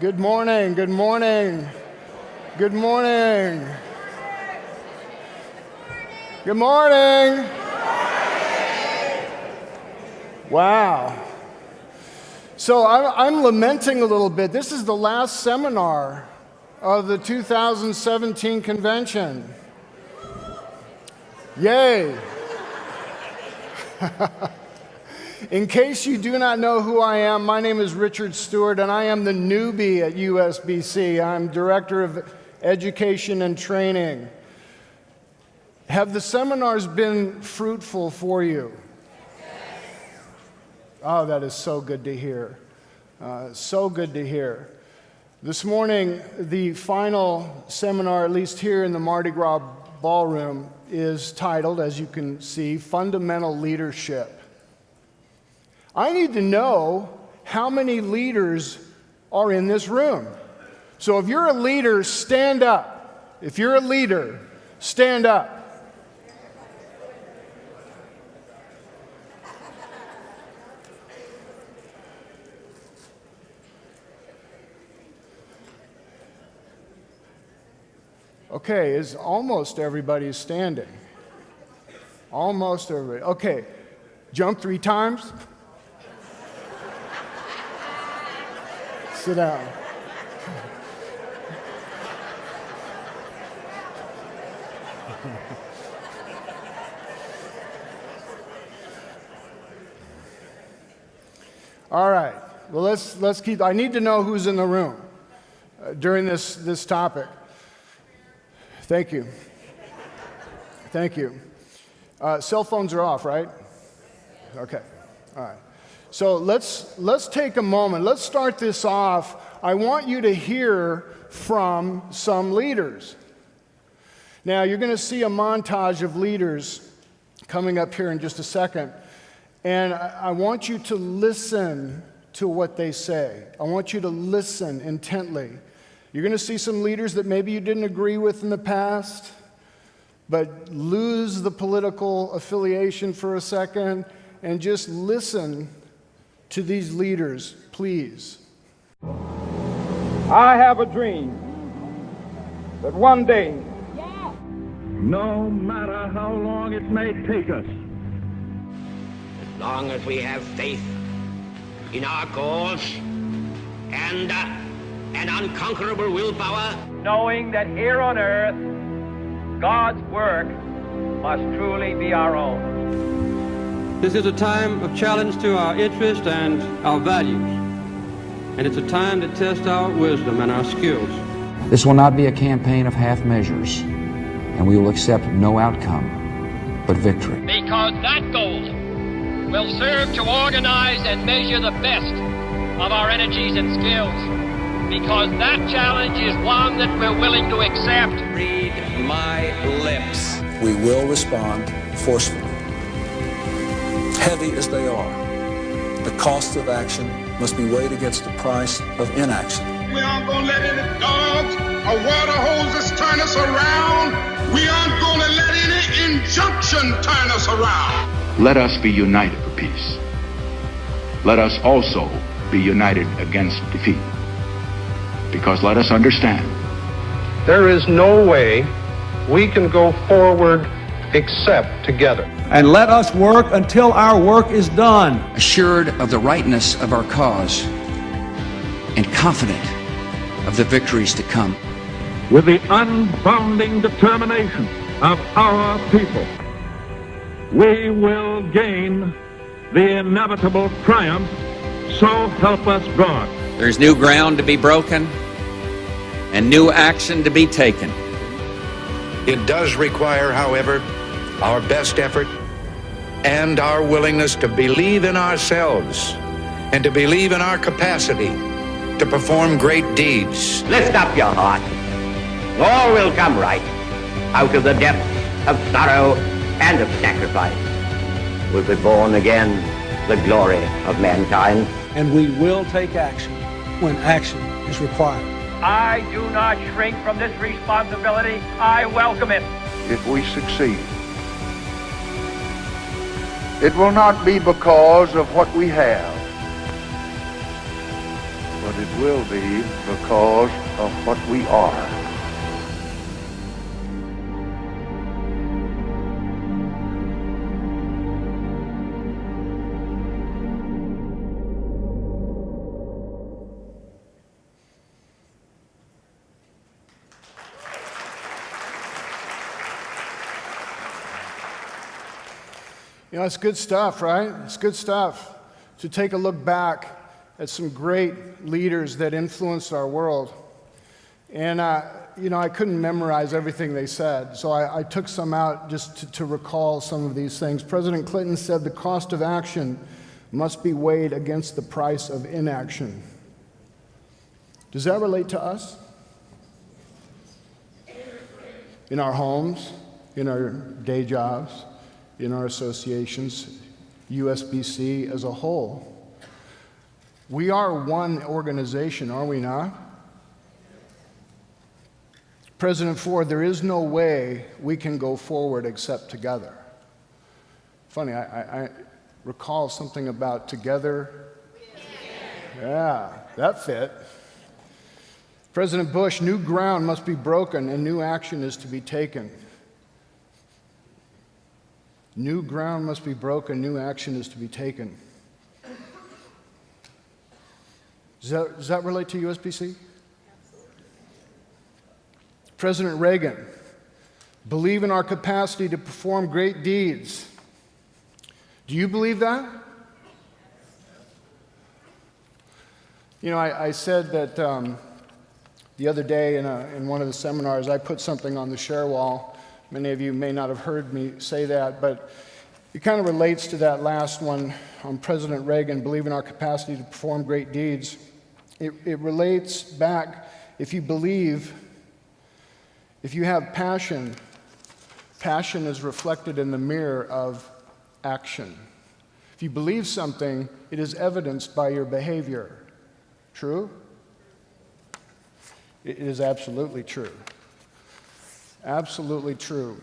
Good morning, good morning, good morning. Good morning. Wow. So I'm lamenting a little bit. This is the last seminar of the 2017 convention. Yay. In case you do not know who I am, my name is Richard Stewart, and I am the newbie at USBC. I'm Director of Education and Training. Have the seminars been fruitful for you? Oh, that is so good to hear. So good to hear. This morning, the final seminar, at least here in the Mardi Gras Ballroom, is titled, as you can see, Fundamental Leadership. I need to know how many leaders are in this room. So if you're a leader, stand up. If you're a leader, stand up. Okay, is almost everybody standing? Almost everybody. Okay, jump 3 times. Sit down. All right. Well, let's keep. I need to know who's in the room during this topic. Thank you. Thank you. Cell phones are off, right? Okay. All right. So let's take a moment. Let's start this off. I want you to hear from some leaders. Now, you're going to see a montage of leaders coming up here in just a second. And I want you to listen to what they say. I want you to listen intently. You're going to see some leaders that maybe you didn't agree with in the past, but lose the political affiliation for a second and just listen to these leaders, please. I have a dream that one day, no matter how long it may take us, as long as we have faith in our cause and an unconquerable willpower, knowing that here on earth, God's work must truly be our own. This is a time of challenge to our interests and our values, and it's a time to test our wisdom and our skills. This will not be a campaign of half measures, and we will accept no outcome but victory. Because that goal will serve to organize and measure the best of our energies and skills. Because that challenge is one that we're willing to accept. Read my lips. We will respond forcefully. Heavy as they are, the cost of action must be weighed against the price of inaction. We aren't going to let any dogs or water hoses turn us around. We aren't going to let any injunction turn us around. Let us be united for peace. Let us also be united against defeat. Because let us understand, there is no way we can go forward except together. And let us work until our work is done. Assured of the rightness of our cause and confident of the victories to come. With the unbounding determination of our people, we will gain the inevitable triumph, so help us God. There's new ground to be broken and new action to be taken. It does require, however, our best effort and our willingness to believe in ourselves and to believe in our capacity to perform great deeds. lift up your heart. All will come right. Out of the depths of sorrow and of sacrifice will be born again the glory of mankind. And we will take action when action is required. I do not shrink from this responsibility. I welcome it. If we succeed, it will not be because of what we have, but it will be because of what we are. You know, it's good stuff, right? It's good stuff to take a look back at some great leaders that influenced our world. And, you know, I couldn't memorize everything they said, so I took some out just to recall some of these things. President Clinton said the cost of action must be weighed against the price of inaction. Does that relate to us? In our homes, in our day jobs, in our associations, USBC as a whole. We are one organization, are we not? President Ford, there is no way we can go forward except together. Funny, I recall something about together. Yeah, that fit. President Bush, new ground must be broken and new action is to be taken. New ground must be broken, new action is to be taken. Does that relate to USBC? President Reagan, believe in our capacity to perform great deeds. Do you believe that? You know, I said that the other day in one of the seminars, I put something on the share wall. Many of you may not have heard me say that, but it kind of relates to that last one on President Reagan, believe in our capacity to perform great deeds. It relates back, if you believe, if you have passion, passion is reflected in the mirror of action. If you believe something, it is evidenced by your behavior. True? It is absolutely true. Absolutely true.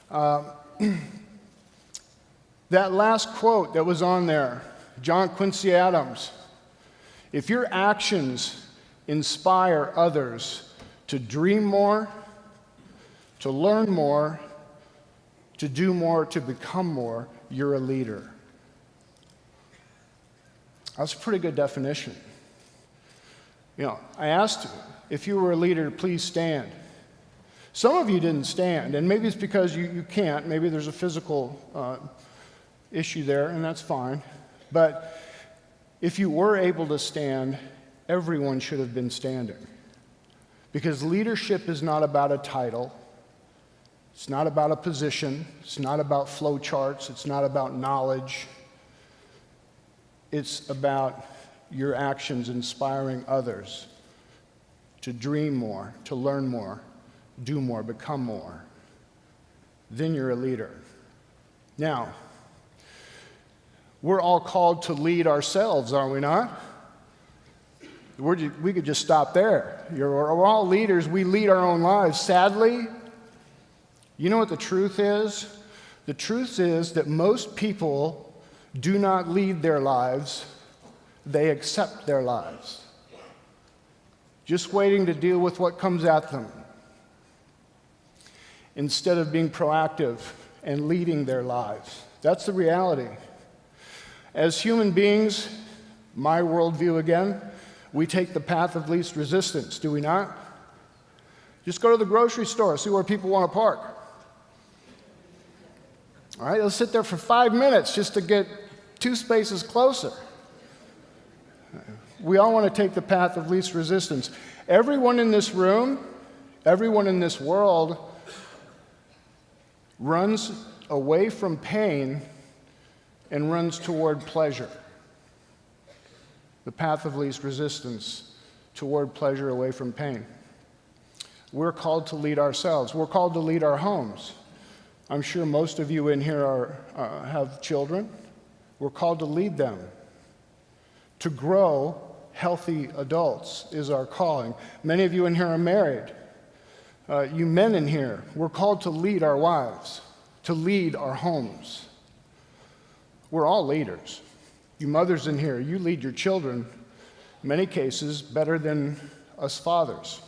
That last quote that was on there, John Quincy Adams, if your actions inspire others to dream more, to learn more, to do more, to become more, you're a leader. That's a pretty good definition. You know, I asked you, if you were a leader, please stand. Some of you didn't stand, and maybe it's because you can't. Maybe there's a physical issue there, and that's fine. But if you were able to stand, everyone should have been standing. Because leadership is not about a title. It's not about a position. It's not about flow charts. It's not about knowledge. It's about your actions inspiring others to dream more, to learn more, do more, become more. Then you're a leader. Now, we're all called to lead ourselves, are we not? We could just stop there. We're all leaders. We lead our own lives. Sadly, you know what the truth is? The truth is that most people do not lead their lives. They accept their lives, just waiting to deal with what comes at them, instead of being proactive and leading their lives. That's the reality. As human beings, my worldview again, we take the path of least resistance, do we not? Just go to the grocery store, see where people want to park. All right, let's sit there for 5 minutes just to get 2 spaces closer. We all want to take the path of least resistance. Everyone in this room, everyone in this world runs away from pain and runs toward pleasure. The path of least resistance toward pleasure, away from pain. We're called to lead ourselves. We're called to lead our homes. I'm sure most of you in here have children. We're called to lead them. To grow healthy adults is our calling. Many of you in here are married. You men in here, we're called to lead our wives, to lead our homes. We're all leaders. You mothers in here, you lead your children in many cases, better than us fathers.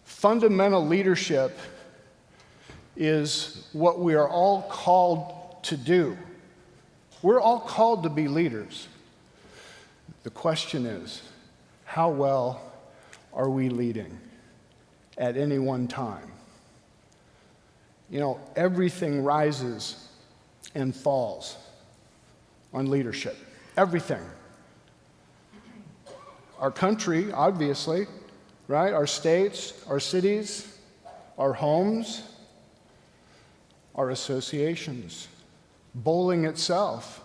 Fundamental leadership is what we are all called to do. We're all called to be leaders. The question is, how well are we leading at any one time? You know, everything rises and falls on leadership. Everything. Our country, obviously, right? Our states, our cities, our homes, our associations, bowling itself.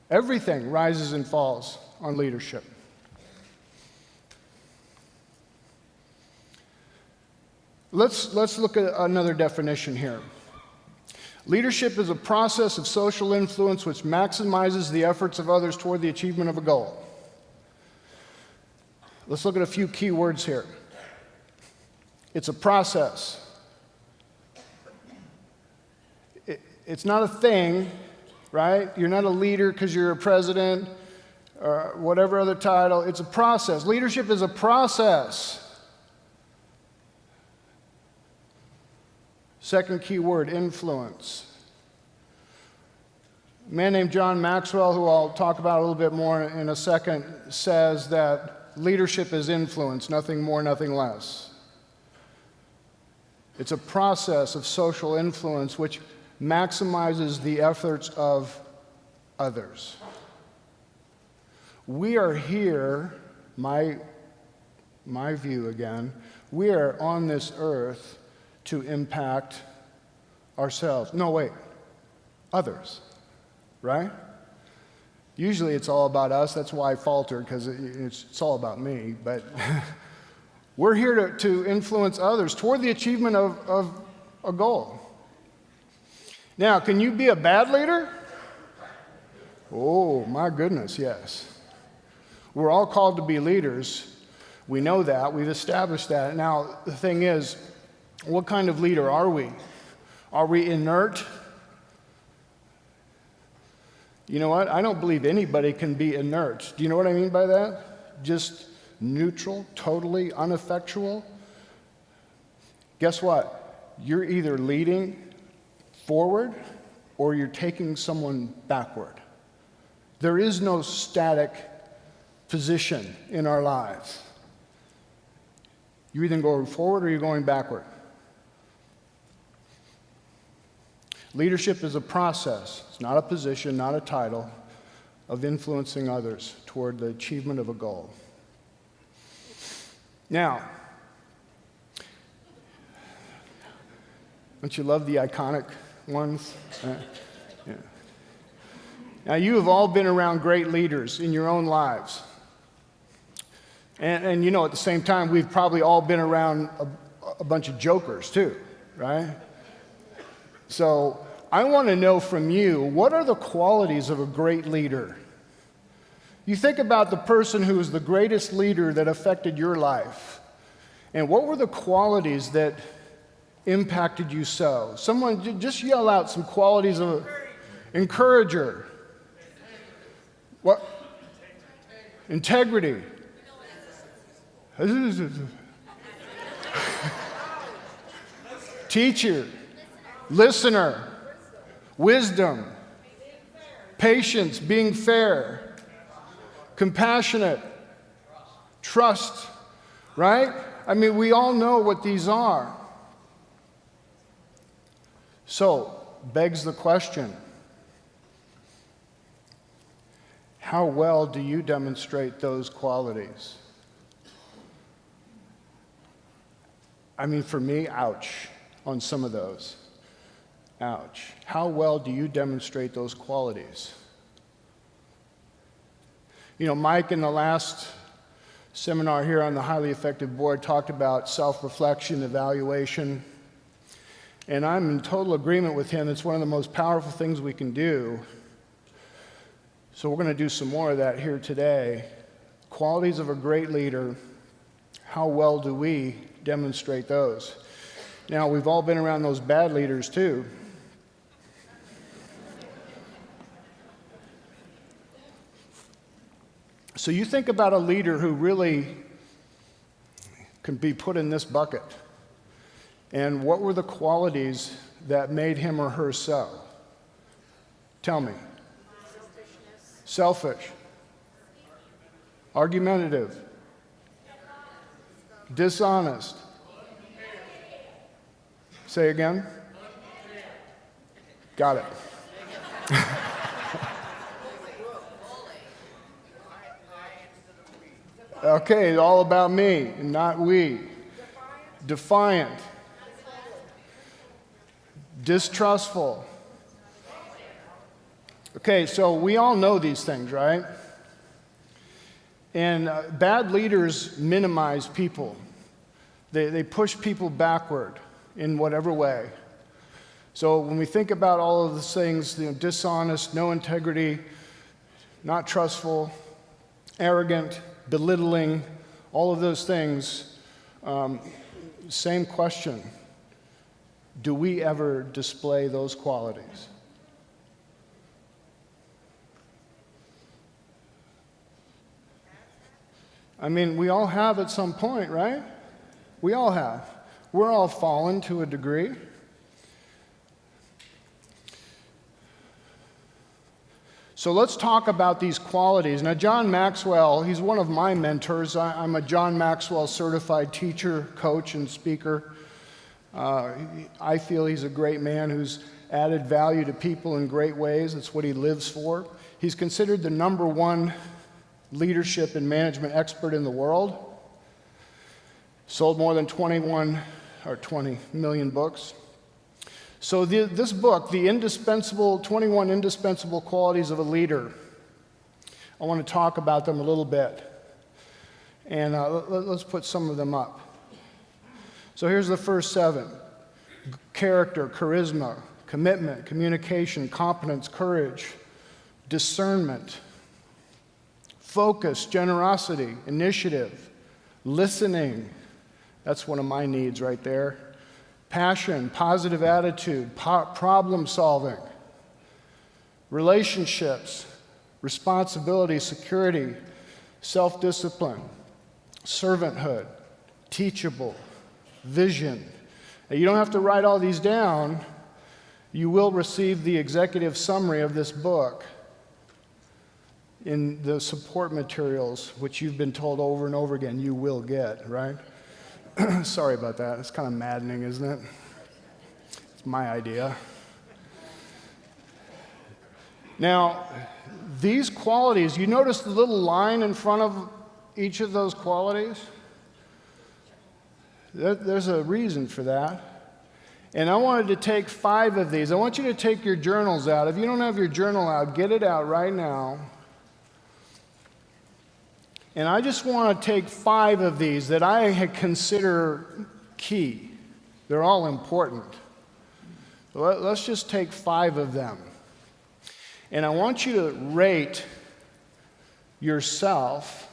Everything rises and falls on leadership. Let's look at another definition here. Leadership is a process of social influence which maximizes the efforts of others toward the achievement of a goal. Let's look at a few key words here. It's a process. It's not a thing, right? You're not a leader because you're a president or whatever other title. It's a process. Leadership is a process. Second key word, influence. A man named John Maxwell, who I'll talk about a little bit more in a second, says that leadership is influence, nothing more, nothing less. It's a process of social influence which maximizes the efforts of others. We are here, my view again, we are on this earth to impact ourselves. No, wait, others, right? Usually it's all about us. That's why I falter, because it's all about me. But we're here to influence others toward the achievement of a goal. Now, can you be a bad leader? Oh, my goodness, yes. We're all called to be leaders. We know that. We've established that. Now, the thing is, what kind of leader are we? Are we inert? You know what? I don't believe anybody can be inert. Do you know what I mean by that? Just neutral, totally ineffectual. Guess what? You're either leading forward or you're taking someone backward. There is no static position in our lives. You're either going forward or you're going backward. Leadership is a process. It's not a position, not a title, of influencing others toward the achievement of a goal. Now, don't you love the iconic ones? Yeah. Now, you have all been around great leaders in your own lives. And you know, at the same time, we've probably all been around a bunch of jokers too, right? So I want to know from you, what are the qualities of a great leader? You think about the person who was the greatest leader that affected your life. And what were the qualities that impacted you so? Someone, just yell out some qualities of an encourager. What? Integrity. Teacher. Listener. Wisdom. Patience. Being fair. Compassionate. Trust. Right? I mean, we all know what these are. So, begs the question, how well do you demonstrate those qualities? I mean, for me, ouch, on some of those. Ouch. How well do you demonstrate those qualities? You know, Mike, in the last seminar here on the Highly Effective Board, talked about self-reflection, evaluation. And I'm in total agreement with him. It's one of the most powerful things we can do. So we're going to do some more of that here today. Qualities of a great leader, how well do we demonstrate those? Now, we've all been around those bad leaders too. So you think about a leader who really can be put in this bucket. And what were the qualities that made him or her so? Tell me. Selfish. Argumentative. Dishonest. Say again. Got it. Okay, it's all about me and not we. Defiant. Distrustful. Okay, so we all know these things, right? And bad leaders minimize people. They push people backward in whatever way. So when we think about all of these things, dishonest, no integrity, not trustful, arrogant, belittling, all of those things, same question. Do we ever display those qualities? I mean, we all have at some point, right? We all have. We're all fallen to a degree. So let's talk about these qualities. Now, John Maxwell, he's one of my mentors. I'm a John Maxwell certified teacher, coach, and speaker. I feel he's a great man who's added value to people in great ways. That's what he lives for. He's considered the #1 leadership and management expert in the world. Sold more than 20 million books. So this book, The 21 Indispensable Qualities of a Leader, I want to talk about them a little bit. And let's put some of them up. So here's the first 7. Character, charisma, commitment, communication, competence, courage, discernment, focus, generosity, initiative, listening. That's one of my needs right there. Passion, positive attitude, problem solving, relationships, responsibility, security, self-discipline, servanthood, teachable, vision. Now, you don't have to write all these down. You will receive the executive summary of this book in the support materials, which you've been told over and over again you will get, right? Sorry about that. It's kind of maddening, isn't it? It's my idea. Now, these qualities, you notice the little line in front of each of those qualities? There's a reason for that. And I wanted to take 5 of these. I want you to take your journals out. If you don't have your journal out, get it out right now. And I just want to take 5 of these that I consider key. They're all important. Let's just take 5 of them. And I want you to rate yourself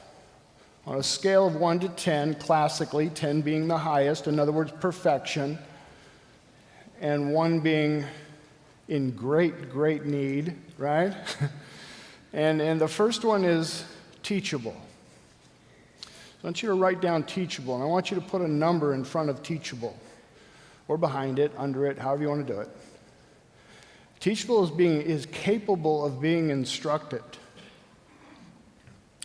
on a scale of 1 to 10, classically, 10 being the highest, in other words, perfection, and 1 being in great, great need, right? and the first one is teachable. I want you to write down teachable, and I want you to put a number in front of teachable, or behind it, under it, however you want to do it. Teachable is capable of being instructed.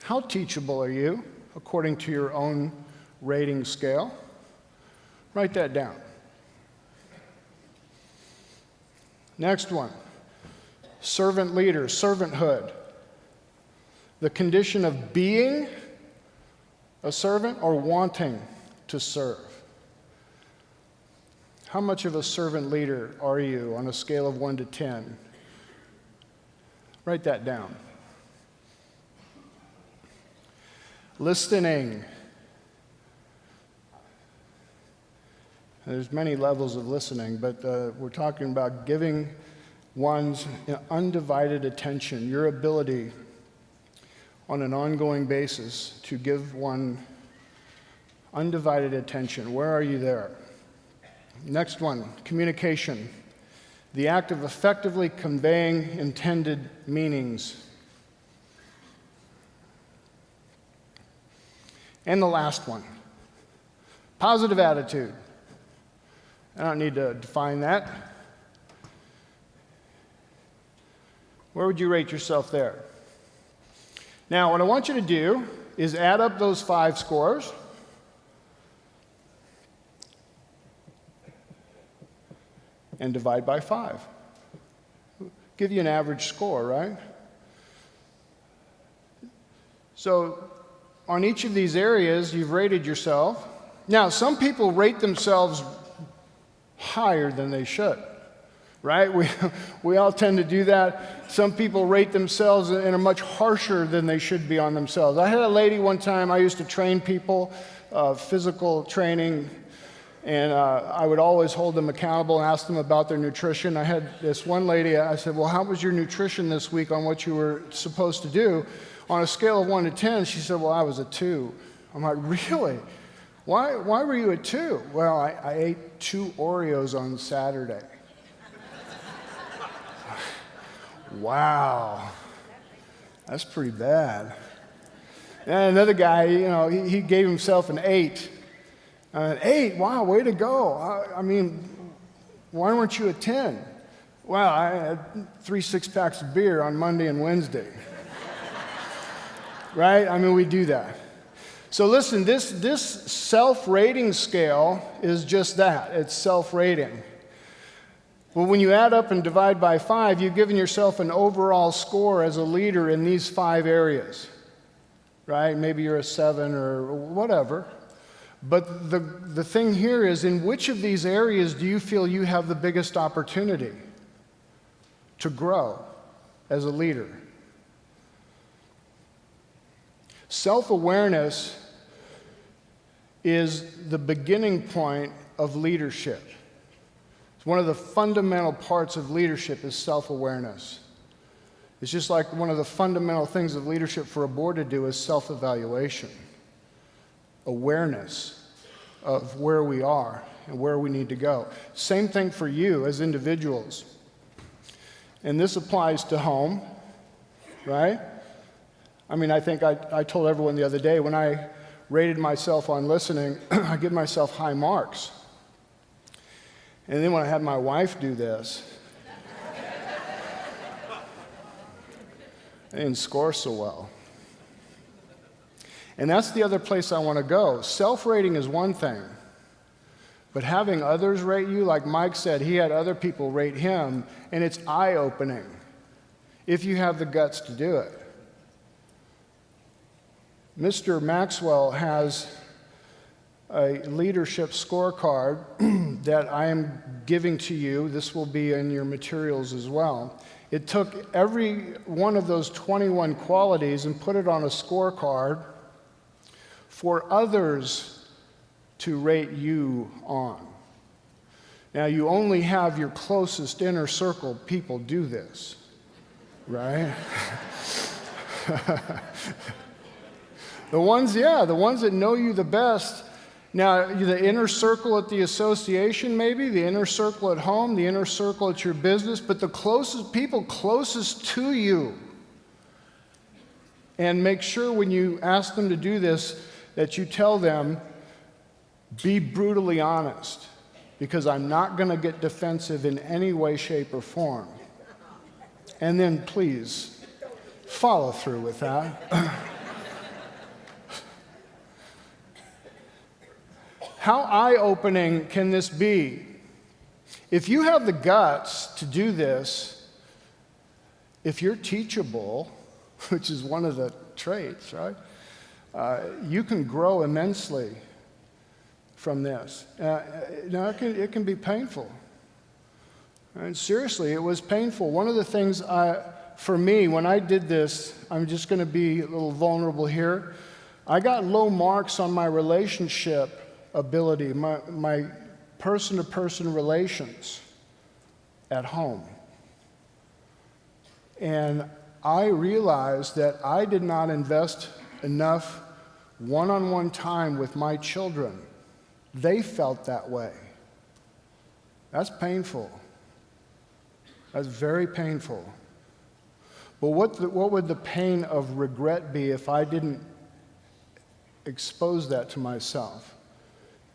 How teachable are you, according to your own rating scale? Write that down. Next one, servant leader, servanthood. The condition of being a servant or wanting to serve. How much of a servant leader are you on a scale of 1 to 10? Write that down. Listening. There's many levels of listening, but we're talking about giving one's undivided attention, your ability on an ongoing basis to give one undivided attention. Where are you there? Next one, communication. The act of effectively conveying intended meanings. And the last one, positive attitude. I don't need to define that. Where would you rate yourself there? Now, what I want you to do is add up those 5 scores. And divide by 5. Give you an average score, right? So, on each of these areas, you've rated yourself. Now, some people rate themselves higher than they should, right? We all tend to do that. Some people rate themselves and are much harsher than they should be on themselves. I had a lady one time, I used to train people, physical training, and I would always hold them accountable and ask them about their nutrition. I had this one lady, I said, well, how was your nutrition this week on what you were supposed to do? On a scale of 1 to 10, she said, well, I was a 2. I'm like, really? Why were you a 2? Well, I ate 2 Oreos on Saturday. Wow, that's pretty bad. And another guy, he gave himself an 8. 8, wow, way to go. I mean, why weren't you a 10? Well, I had 3 6-packs of beer on Monday and Wednesday. Right? I mean, we do that. So listen, this self-rating scale is just that. It's self-rating. Well, when you add up and divide by 5, you've given yourself an overall score as a leader in these 5 areas. Right? Maybe you're a 7 or whatever. But the thing here is, in which of these areas do you feel you have the biggest opportunity to grow as a leader? Self-awareness is the beginning point of leadership. It's one of the fundamental parts of leadership is self-awareness. It's just like one of the fundamental things of leadership for a board to do is self-evaluation. Awareness of where we are and where we need to go. Same thing for you as individuals. And this applies to home, right? I mean, I think I told everyone the other day, when I rated myself on listening, I give myself high marks. And then when I had my wife do this, I didn't score so well. And that's the other place I want to go. Self-rating is one thing, but having others rate you, like Mike said, he had other people rate him, and it's eye-opening if you have the guts to do it. Mr. Maxwell has a leadership scorecard that I am giving to you. This will be in your materials as well. It took every one of those 21 qualities and put it on a scorecard for others to rate you on. Now, you only have your closest inner circle people do this, right? The ones that know you the best. Now, the inner circle at the association, maybe, the inner circle at home, the inner circle at your business, but the closest people closest to you. And make sure when you ask them to do this that you tell them, be brutally honest, because I'm not going to get defensive in any way, shape, or form. And then please follow through with that. How eye-opening can this be? If you have the guts to do this, if you're teachable, which is one of the traits, right? You can grow immensely from this. Now, it can be painful. And seriously, it was painful. One of the things for me, when I did this, I'm just going to be a little vulnerable here. I got low marks on my relationship ability, my person-to-person relations at home. And I realized that I did not invest enough one-on-one time with my children. They felt that way. That's painful. That's very painful. But what would the pain of regret be if I didn't expose that to myself.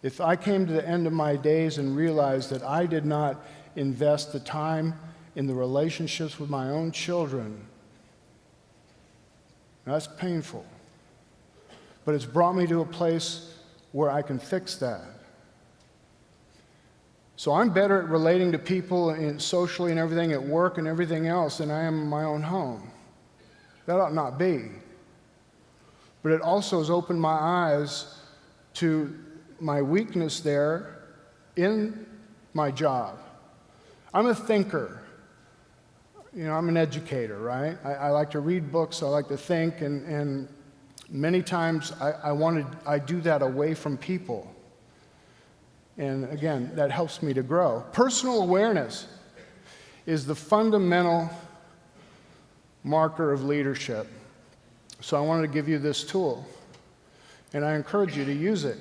If I came to the end of my days and realized that I did not invest the time in the relationships with my own children, that's painful. But it's brought me to a place where I can fix that. So I'm better at relating to people socially and everything at work and everything else than I am in my own home. That ought not be. But it also has opened my eyes to my weakness there in my job. I'm a thinker. You know, I'm an educator, right? I like to read books, I like to think, and many times I do that away from people. And again, that helps me to grow. Personal awareness is the fundamental marker of leadership. So I wanted to give you this tool, and I encourage you to use it.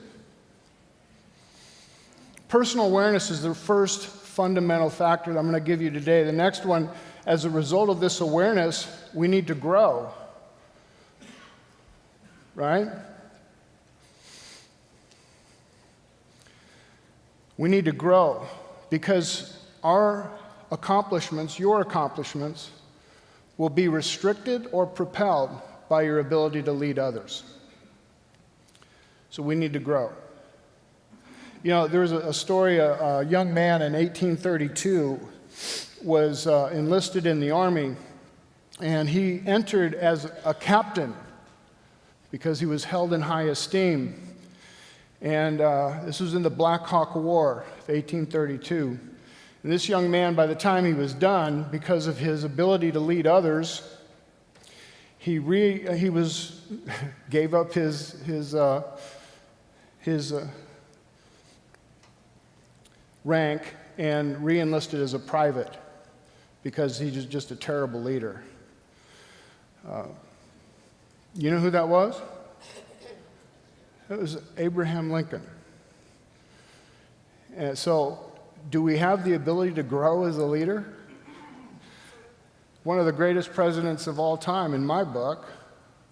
Personal awareness is the first fundamental factor that I'm going to give you today. The next one, as a result of this awareness, we need to grow. Right? We need to grow because our accomplishments, your accomplishments, will be restricted or propelled by your ability to lead others. So we need to grow. You know, there's a story, a young man in 1832 was enlisted in the Army, and he entered as a captain because he was held in high esteem. And this was in the Black Hawk War of 1832. And this young man, by the time he was done, because of his ability to lead others, he gave up his rank and re-enlisted as a private because he was just a terrible leader. You know who that was? It was Abraham Lincoln. And so, do we have the ability to grow as a leader? One of the greatest presidents of all time, in my book,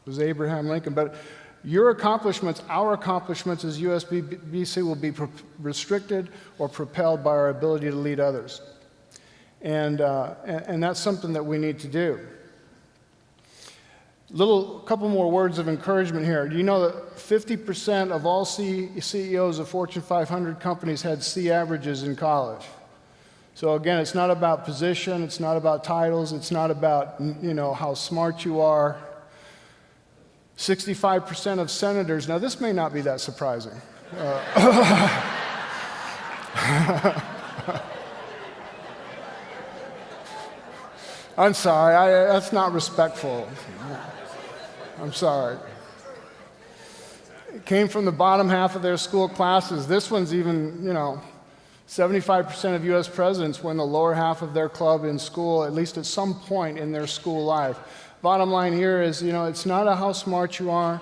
was Abraham Lincoln. But your accomplishments, our accomplishments as USBC will be restricted or propelled by our ability to lead others. And that's something that we need to do. Couple more words of encouragement here. Do you know that 50% of all CEOs of Fortune 500 companies had C averages in college? So again, it's not about position, it's not about titles, it's not about, you know, how smart you are. 65% of senators, now this may not be that surprising. I'm sorry, that's not respectful. I'm sorry. It came from the bottom half of their school classes. This one's even, 75% of U.S. presidents were in the lower half of their club in school, at least at some point in their school life. Bottom line here is, it's not how smart you are.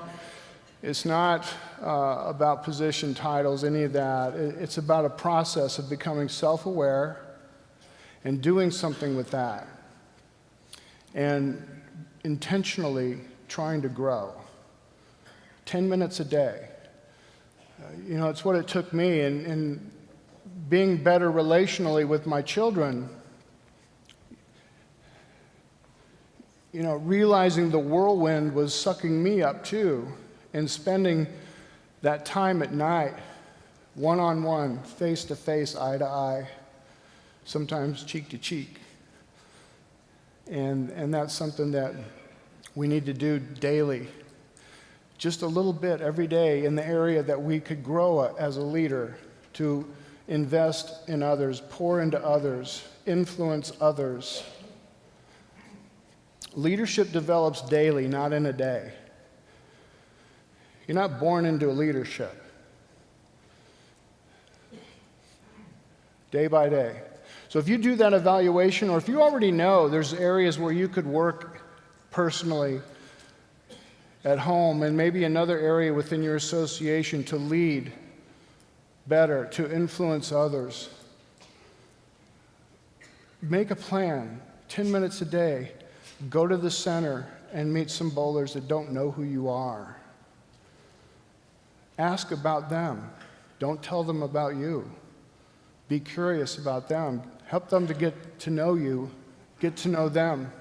It's not about position, titles, any of that. It's about a process of becoming self-aware and doing something with that. And intentionally trying to grow. 10 minutes a day. It's what it took me in being better relationally with my children. Realizing the whirlwind was sucking me up too, and spending that time at night, one-on-one, face-to-face, eye-to-eye, sometimes cheek-to-cheek. And that's something that we need to do daily, just a little bit every day in the area that we could grow as a leader, to invest in others, pour into others, influence others. Leadership develops daily, not in a day. You're not born into leadership. Day by day. So if you do that evaluation, or if you already know there's areas where you could work personally at home, and maybe another area within your association to lead better, to influence others, make a plan, 10 minutes a day, go to the center and meet some bowlers that don't know who you are. Ask about them. Don't tell them about you. Be curious about them. Help them to get to know you, get to know them.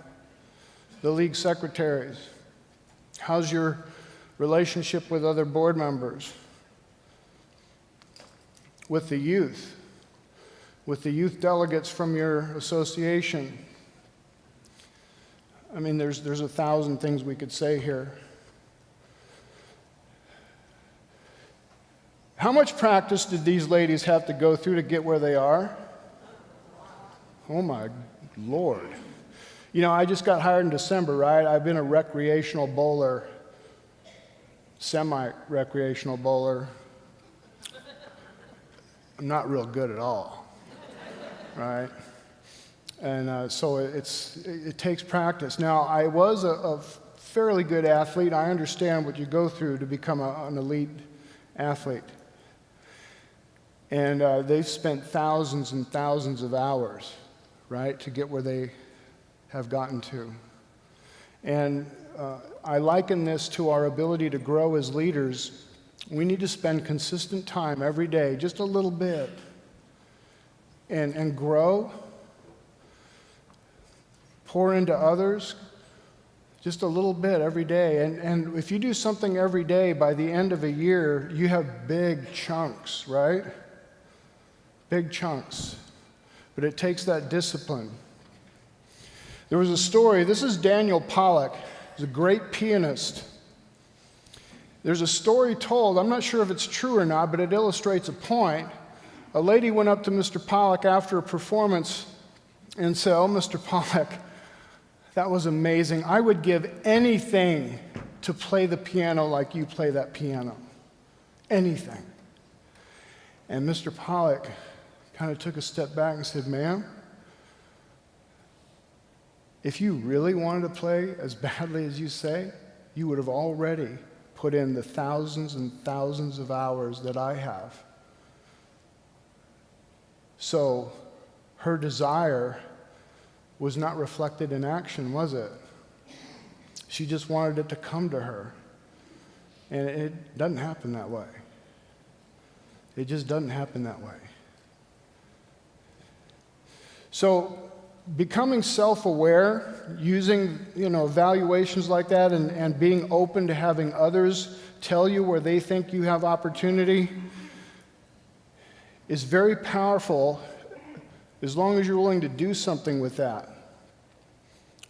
The league secretaries, how's your relationship with other board members? With the youth delegates from your association. I mean, there's 1,000 things we could say here. How much practice did these ladies have to go through to get where they are? Oh my Lord. You know, I just got hired in December, right? I've been a recreational bowler, semi-recreational bowler. I'm not real good at all, right? And so it takes practice. Now, I was a fairly good athlete. I understand what you go through to become an elite athlete. And they've spent thousands and thousands of hours, right, to get where they have gotten to. And I liken this to our ability to grow as leaders. We need to spend consistent time every day, just a little bit, and grow, pour into others, just a little bit every day. And if you do something every day, by the end of a year, you have big chunks, right? Big chunks. But it takes that discipline. There was a story, this is Daniel Pollock. He's a great pianist. There's a story told, I'm not sure if it's true or not, but it illustrates a point. A lady went up to Mr. Pollock after a performance and said, "Oh, Mr. Pollock, that was amazing. I would give anything to play the piano like you play that piano. Anything." And Mr. Pollock kind of took a step back and said, "Ma'am, if you really wanted to play as badly as you say, you would have already put in the thousands and thousands of hours that I have." So her desire was not reflected in action, was it? She just wanted it to come to her. And it doesn't happen that way. It just doesn't happen that way. So becoming self-aware, using evaluations like that, and being open to having others tell you where they think you have opportunity is very powerful, as long as you're willing to do something with that.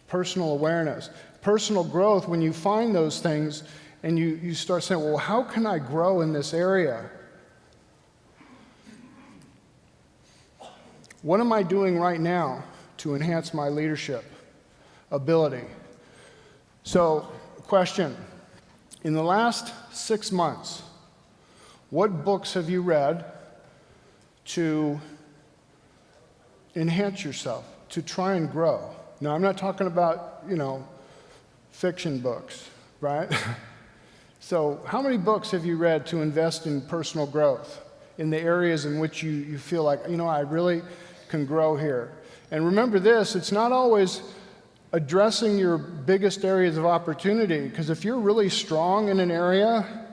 Personal awareness. Personal growth, when you find those things and you start saying, well, how can I grow in this area? What am I doing right now to enhance my leadership ability? So, question. In the last 6 months, what books have you read to enhance yourself, to try and grow? Now, I'm not talking about, fiction books, right? So, how many books have you read to invest in personal growth in the areas in which you feel like, I really can grow here? And remember this, it's not always addressing your biggest areas of opportunity, because if you're really strong in an area,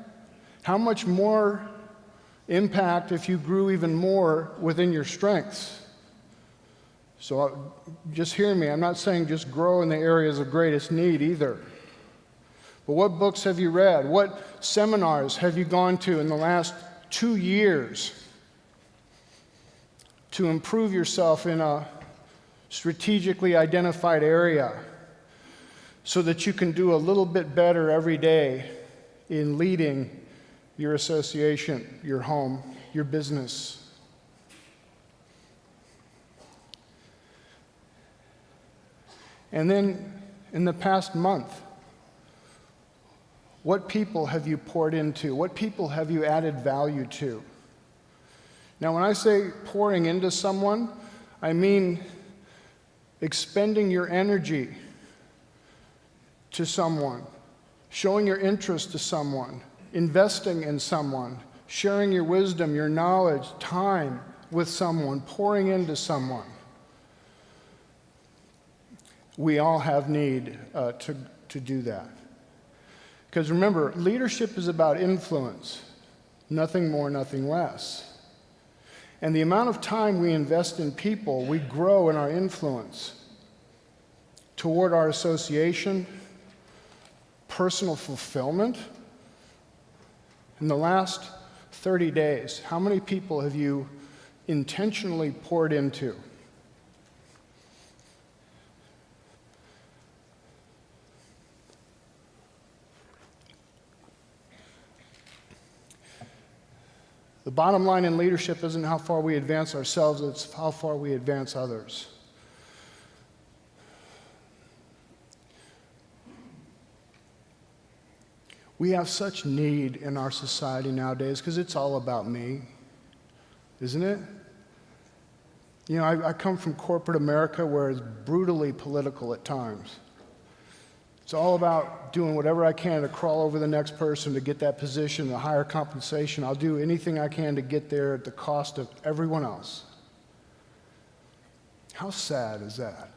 how much more impact if you grew even more within your strengths? So just hear me, I'm not saying just grow in the areas of greatest need either. But what books have you read? What seminars have you gone to in the last 2 years to improve yourself in a strategically identified area so that you can do a little bit better every day in leading your association, your home, your business? And then in the past month, what people have you poured into? What people have you added value to? Now, when I say pouring into someone, I mean expending your energy to someone, showing your interest to someone, investing in someone, sharing your wisdom, your knowledge, time with someone, pouring into someone. We all have need to do that. Because remember, leadership is about influence. Nothing more, nothing less. And the amount of time we invest in people, we grow in our influence toward our association, personal fulfillment. In the last 30 days, how many people have you intentionally poured into? The bottom line in leadership isn't how far we advance ourselves, it's how far we advance others. We have such need in our society nowadays because it's all about me, isn't it? You know, I come from corporate America where it's brutally political at times. It's all about doing whatever I can to crawl over the next person to get that position, the higher compensation. I'll do anything I can to get there at the cost of everyone else. How sad is that?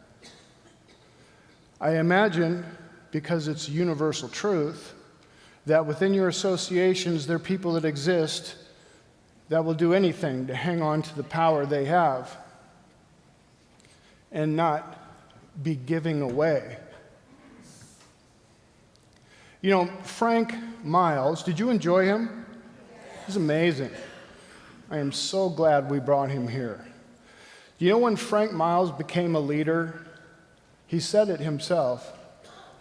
I imagine, because it's universal truth, that within your associations there are people that exist that will do anything to hang on to the power they have and not be giving away. You know, Frank Miles, did you enjoy him? He's amazing. I am so glad we brought him here. You know, when Frank Miles became a leader, he said it himself,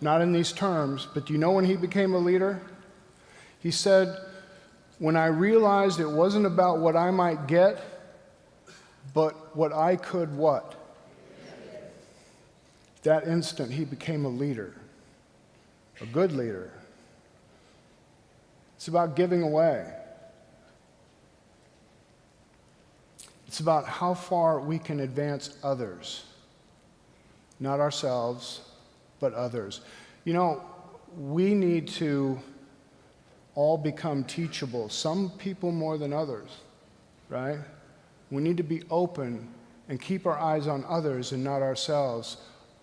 not in these terms, but do you know when he became a leader? He said, when I realized it wasn't about what I might get, but what I could what? That instant, he became a leader. A good leader. It's about giving away. It's about how far we can advance others. Not ourselves, but others. You know, we need to all become teachable. Some people more than others, right? We need to be open and keep our eyes on others and not ourselves.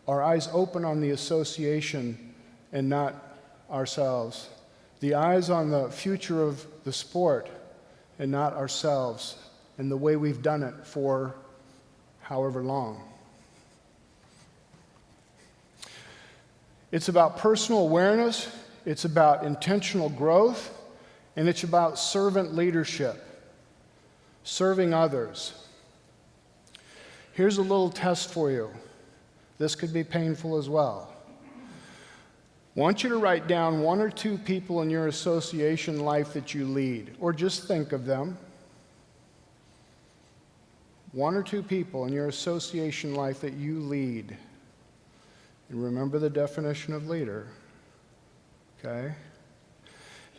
Our eyes open on the association and not ourselves. The eyes on the future of the sport and not ourselves and the way we've done it for however long. It's about personal awareness, it's about intentional growth, and it's about servant leadership, serving others. Here's a little test for you. This could be painful as well. I want you to write down one or two people in your association life that you lead, or just think of them. One or two people in your association life that you lead. And remember the definition of leader, okay?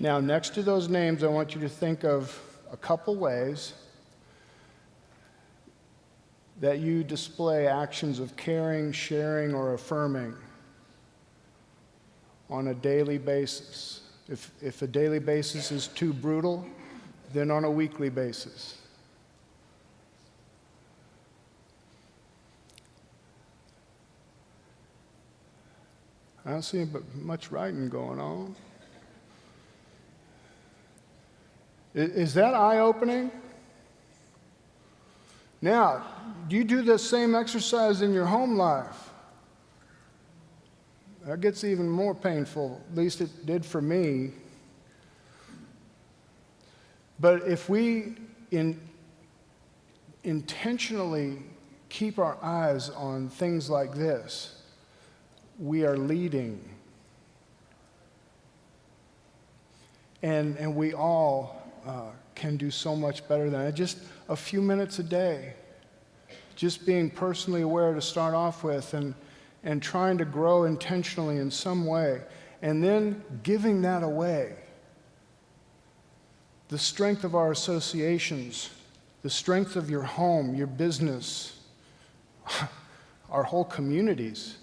Now, next to those names, I want you to think of a couple ways that you display actions of caring, sharing, or affirming on a daily basis. If a daily basis is too brutal, then on a weekly basis. I don't see much writing going on. Is that eye-opening? Now, do you do the same exercise in your home life? That gets even more painful, at least it did for me. But if we intentionally keep our eyes on things like this, we are leading. And we all can do so much better than that. Just a few minutes a day. Just being personally aware to start off with and trying to grow intentionally in some way. And then giving that away. The strength of our associations, the strength of your home, your business, our whole communities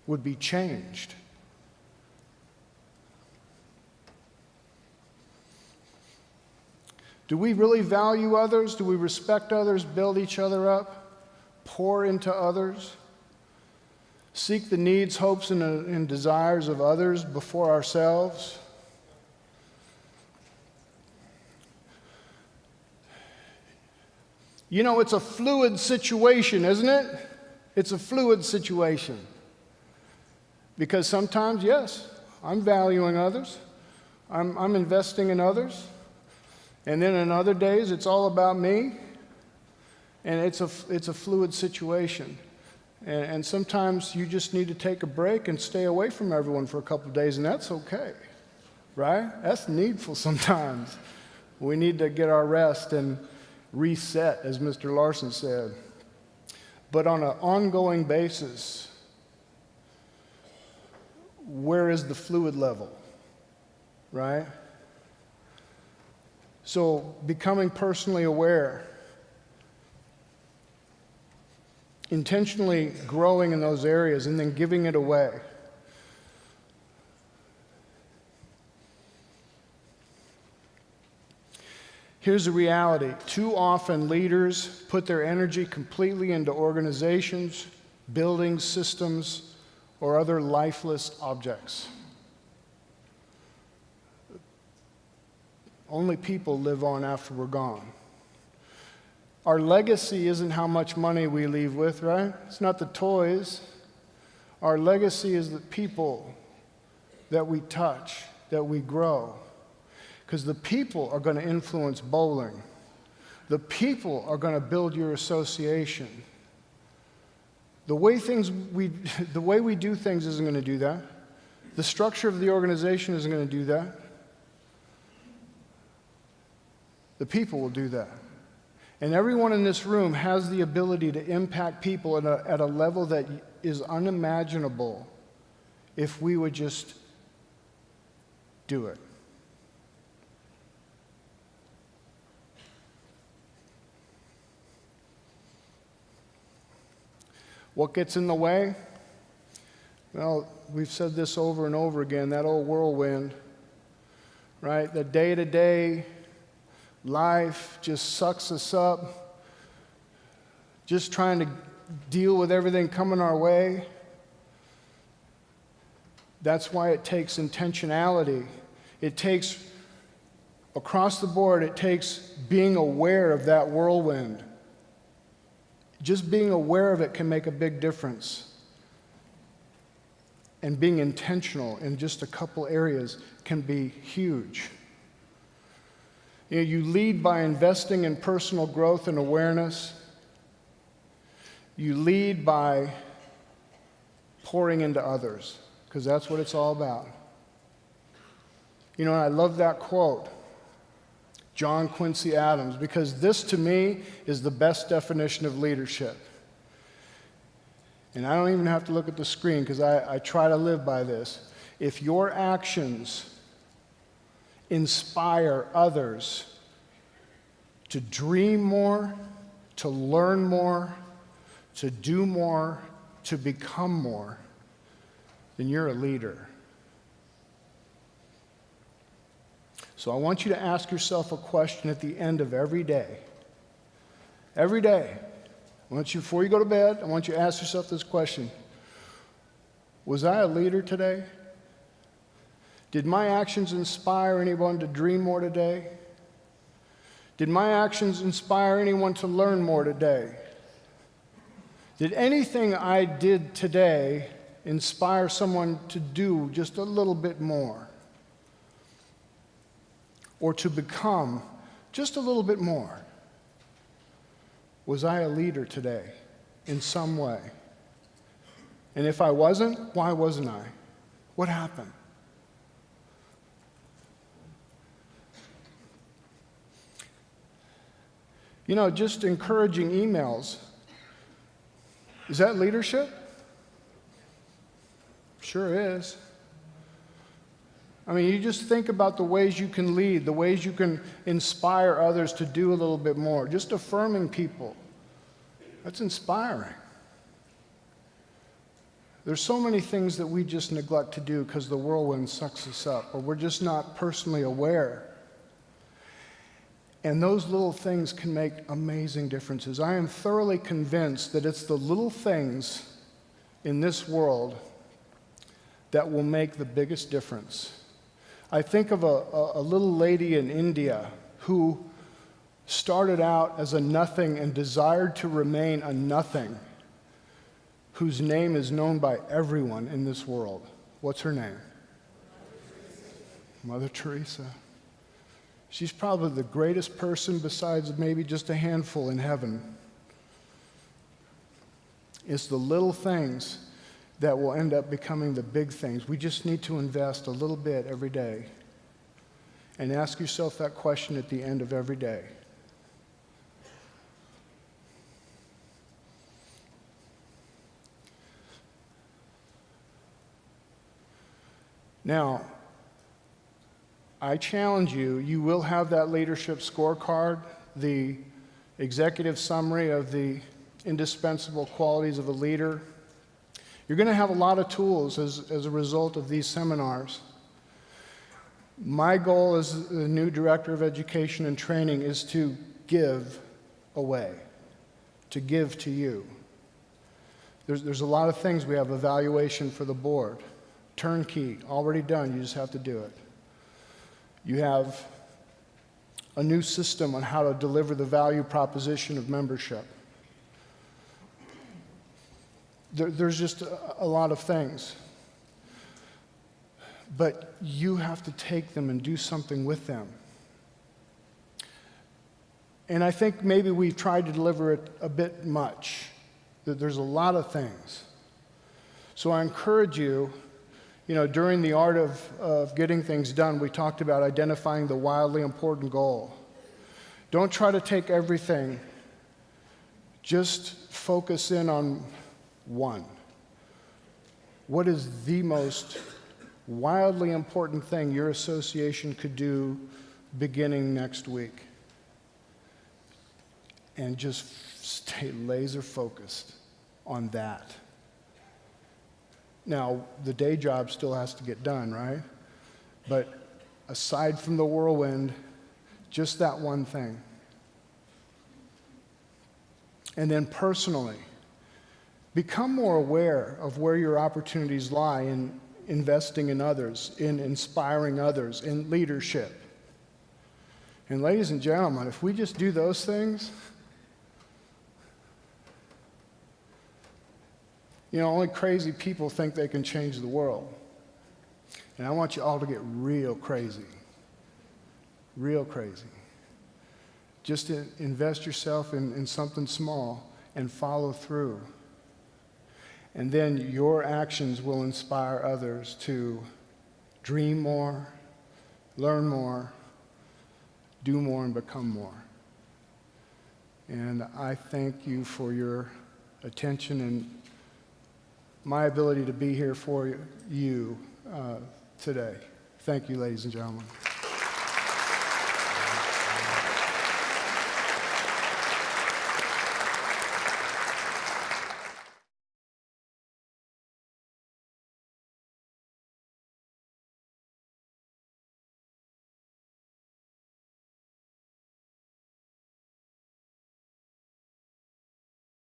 would be changed. Do we really value others? Do we respect others, build each other up, pour into others, seek the needs, hopes, and desires of others before ourselves? You know, it's a fluid situation, isn't it? It's a fluid situation. Because sometimes, yes, I'm valuing others. I'm investing in others. And then in other days, it's all about me. And it's a fluid situation. And sometimes you just need to take a break and stay away from everyone for a couple of days, and that's okay, right? That's needful sometimes. We need to get our rest and reset, as Mr. Larson said. But on an ongoing basis, where is the fluid level, right? So becoming personally aware, intentionally growing in those areas and then giving it away. Here's the reality. Too often leaders put their energy completely into organizations, buildings, systems, or other lifeless objects. Only people live on after we're gone. Our legacy isn't how much money we leave with, right? It's not the toys. Our legacy is the people that we touch, that we grow. Because the people are going to influence bowling. The people are going to build your association. The way we do things isn't going to do that. The structure of the organization isn't going to do that. The people will do that. And everyone in this room has the ability to impact people at a level that is unimaginable if we would just do it. What gets in the way? Well, we've said this over and over again, that old whirlwind, right? The day-to-day life just sucks us up, just trying to deal with everything coming our way. That's why it takes intentionality. It takes, across the board, it takes being aware of that whirlwind. Just being aware of it can make a big difference. And being intentional in just a couple areas can be huge. You know, you lead by investing in personal growth and awareness. You lead by pouring into others, because that's what it's all about. You know, I love that quote, John Quincy Adams, because this to me is the best definition of leadership. And I don't even have to look at the screen because I try to live by this. If your actions inspire others to dream more, to learn more, to do more, to become more, then you're a leader. So I want you to ask yourself a question at the end of every day. Every day. Before you go to bed, I want you to ask yourself this question. Was I a leader today? Did my actions inspire anyone to dream more today? Did my actions inspire anyone to learn more today? Did anything I did today inspire someone to do just a little bit more? Or to become just a little bit more? Was I a leader today in some way? And if I wasn't, why wasn't I? What happened? You know, just encouraging emails, is that leadership? Sure is. I mean, you just think about the ways you can lead, the ways you can inspire others to do a little bit more. Just affirming people. That's inspiring. There's so many things that we just neglect to do because the whirlwind sucks us up, or we're just not personally aware. And those little things can make amazing differences. I am thoroughly convinced that it's the little things in this world that will make the biggest difference. I think of a little lady in India who started out as a nothing and desired to remain a nothing, whose name is known by everyone in this world. What's her name? Mother Teresa. She's probably the greatest person besides maybe just a handful in heaven. It's the little things that will end up becoming the big things. We just need to invest a little bit every day. And ask yourself that question at the end of every day. Now, I challenge you, you will have that leadership scorecard, the executive summary of the indispensable qualities of a leader. You're going to have a lot of tools as a result of these seminars. My goal as the new Director of Education and Training is to give away, to give to you. There's a lot of things. We have evaluation for the board. Turnkey, already done, you just have to do it. You have a new system on how to deliver the value proposition of membership. There's just a lot of things. But you have to take them and do something with them. And I think maybe we've tried to deliver it a bit much. There's a lot of things. So I encourage you, during the art of getting things done, we talked about identifying the wildly important goal. Don't try to take everything. Just focus in on one. What is the most wildly important thing your association could do beginning next week? And just stay laser focused on that. Now, the day job still has to get done, right? But aside from the whirlwind, just that one thing. And then personally, become more aware of where your opportunities lie in investing in others, in inspiring others, in leadership. And ladies and gentlemen, if we just do those things, only crazy people think they can change the world. And I want you all to get real crazy. Real crazy. Just to invest yourself in something small and follow through. And then your actions will inspire others to dream more, learn more, do more, and become more. And I thank you for your attention and my ability to be here for you today. Thank you, ladies and gentlemen.